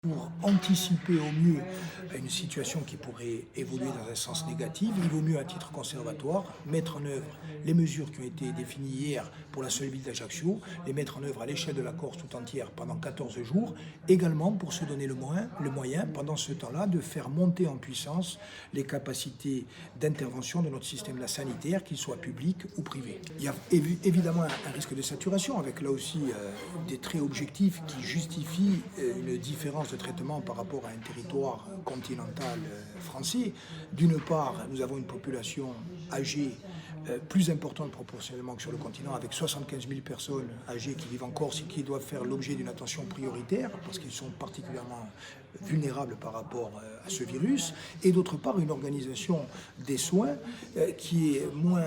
Pour anticiper au mieux une situation qui pourrait évoluer dans un sens négatif, il vaut mieux, à titre conservatoire, mettre en œuvre les mesures qui ont été définies hier pour la seule ville d'Ajaccio, les mettre en œuvre à l'échelle de la Corse tout entière pendant 14 jours, également pour se donner le moyen, pendant ce temps-là, de faire monter en puissance les capacités d'intervention de notre système sanitaire, qu'il soit public ou privé. Il y a évidemment un risque de saturation, avec là aussi des traits objectifs qui justifient une différence de traitement par rapport à un territoire continental français. D'une part, nous avons une population âgée plus importante proportionnellement que sur le continent, avec 75 000 personnes âgées qui vivent en Corse et qui doivent faire l'objet d'une attention prioritaire parce qu'ils sont particulièrement vulnérables par rapport à ce virus. Et d'autre part, une organisation des soins qui est moins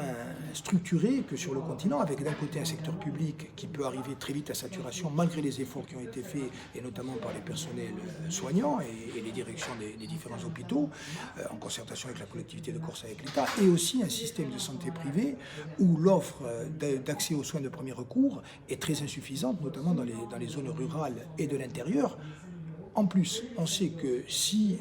structurée que sur le continent, avec d'un côté un secteur public qui peut arriver très vite à saturation malgré les efforts qui ont été faits, et notamment par les personnels soignants et les directions des différents hôpitaux, en concertation avec la collectivité de Corse, avec l'État, et aussi un système de santé privé où l'offre d'accès aux soins de premier recours est très insuffisante, notamment dans les zones rurales et de l'intérieur. En plus, on sait que si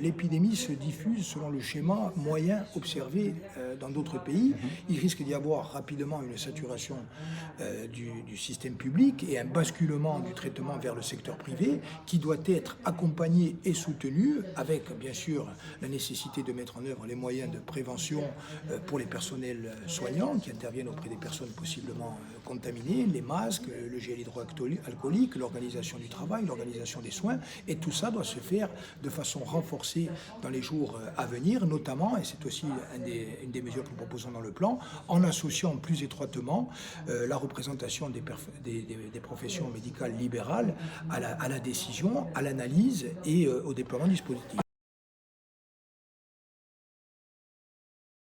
l'épidémie se diffuse selon le schéma moyen observé dans d'autres pays, il risque d'y avoir rapidement une saturation du système public et un basculement du traitement vers le secteur privé qui doit être accompagné et soutenu avec, bien sûr, la nécessité de mettre en œuvre les moyens de prévention pour les personnels soignants qui interviennent auprès des personnes possiblement contaminées, les masques, le gel hydroalcoolique, l'organisation du travail, l'organisation des soins. Et tout ça doit se faire de façon renforcée dans les jours à venir, notamment, et c'est aussi une des mesures que nous proposons dans le plan, en associant plus étroitement la représentation des professions médicales libérales à la décision, à l'analyse et au déploiement du dispositif.